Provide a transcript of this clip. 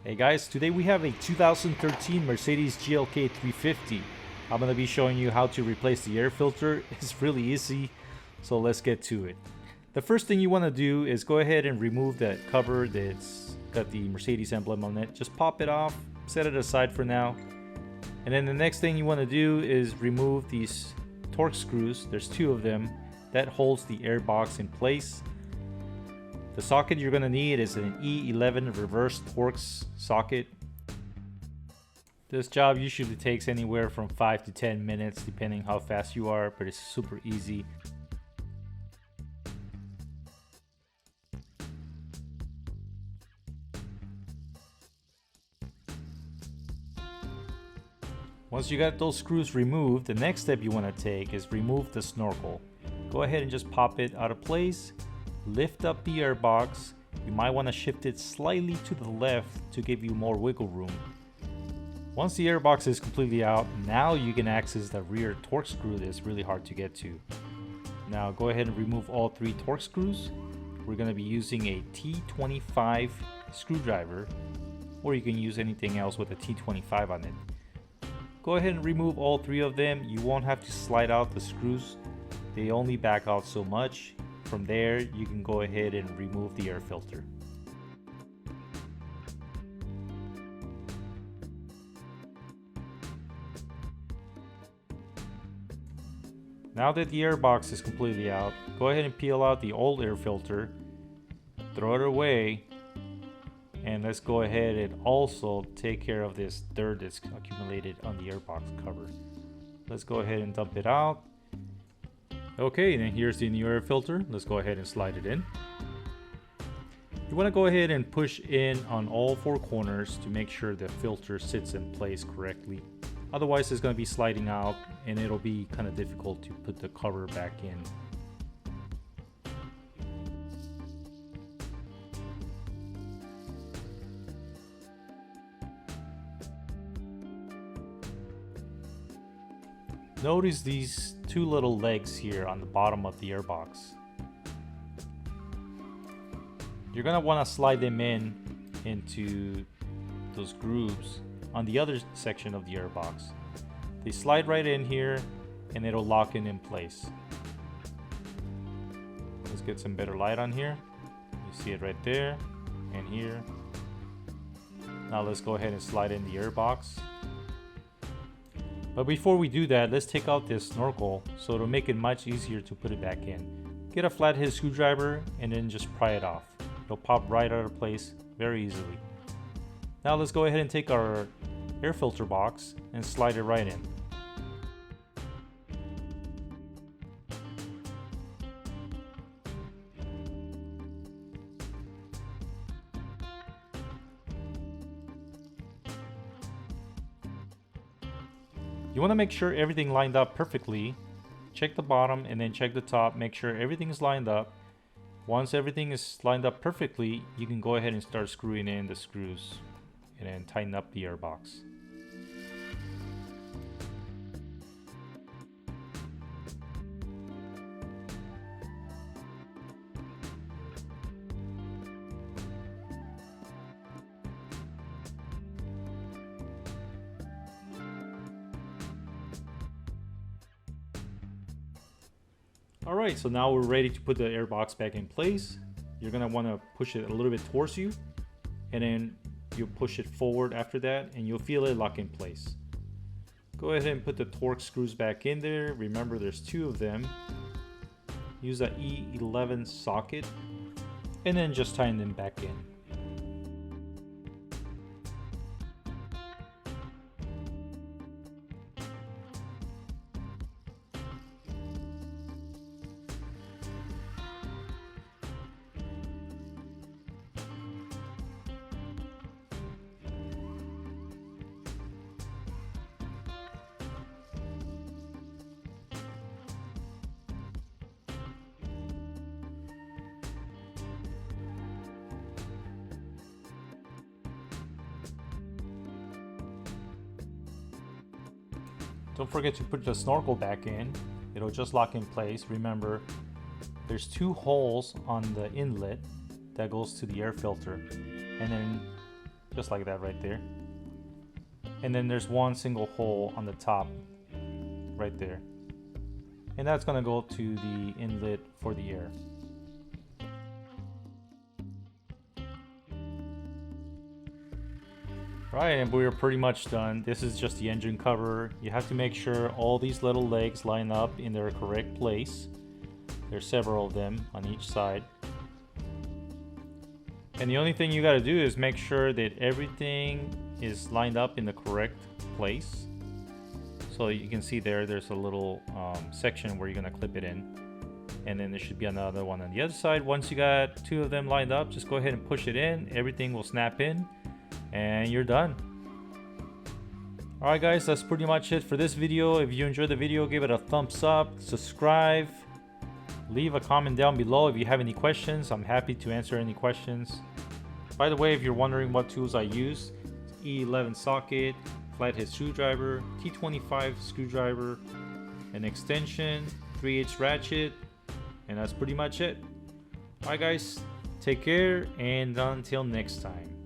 Hey guys, today we have a 2013 Mercedes GLK 350. I'm going to be showing you how to replace the air filter. It's really easy, so let's get to it. The first thing you want to do is go ahead and remove that cover that's got the Mercedes emblem on it. Just pop it off, set it aside for now. And then the next thing you want to do is remove these torque screws. There's two of them that holds the air box in place. The socket you're going to need is an E11 reverse torque socket. This job usually takes anywhere from 5 to 10 minutes depending how fast you are, but it's super easy. Once you got those screws removed, the next step you want to take is remove the snorkel. Go ahead and just pop it out of place. Lift up the air box. You might want to shift it slightly to the left to give you more wiggle room. Once the air box is completely out, now you can access the rear torque screw that's really hard to get to. Now go ahead and remove all three torque screws. We're going to be using a T25 screwdriver, or you can use anything else with a T25 on it. Go ahead and remove all three of them. You won't have to slide out the screws. They only back out so much. From there, you can go ahead and remove the air filter. Now that the air box is completely out, go ahead and peel out the old air filter, throw it away, and let's go ahead and also take care of this dirt that's accumulated on the air box cover. Let's go ahead and dump it out. Okay, then here's the new air filter. Let's go ahead and slide it in. You want to go ahead and push in on all four corners to make sure the filter sits in place correctly. Otherwise, it's going to be sliding out and it'll be kind of difficult to put the cover back in. Notice these two little legs here on the bottom of the airbox. You're going to want to slide them into those grooves on the other section of the airbox. They slide right in here and it'll lock in place. Let's get some better light on here. You see it right there and here. Now let's go ahead and slide in the airbox. But before we do that, let's take out this snorkel so it'll make it much easier to put it back in. Get a flathead screwdriver and then just pry it off. It'll pop right out of place very easily. Now let's go ahead and take our air filter box and slide it right in. You want to make sure everything lined up perfectly. Check the bottom and then check the top. Make sure everything is lined up. Once everything is lined up perfectly, you can go ahead and start screwing in the screws and then tighten up the airbox. Alright, so now we're ready to put the airbox back in place. You're going to want to push it a little bit towards you, and then you'll push it forward after that, and you'll feel it lock in place. Go ahead and put the torque screws back in there. Remember, there's two of them. Use that E11 socket, and then just tighten them back in. Don't forget to put the snorkel back in. It'll just lock in place. Remember, there's two holes on the inlet that goes to the air filter. And then just like that right there. And then there's one single hole on the top right there, and that's going to go to the inlet for the air. Right, and we're pretty much done. This is just the engine cover. You have to make sure all these little legs line up in their correct place. There's several of them on each side. And the only thing you got to do is make sure that everything is lined up in the correct place. So you can see there's a little section where you're going to clip it in. And then there should be another one on the other side. Once you got two of them lined up, just go ahead and push it in. Everything will snap in and you're done. Alright guys, that's pretty much it for this video. If you enjoyed the video, give it a thumbs up, subscribe, leave a comment down below if you have any questions. I'm happy to answer any questions. By the way, if you're wondering what tools I use, E11 socket, flathead screwdriver, T25 screwdriver, an extension, 3/8 ratchet, and that's pretty much it. Alright guys, take care and until next time.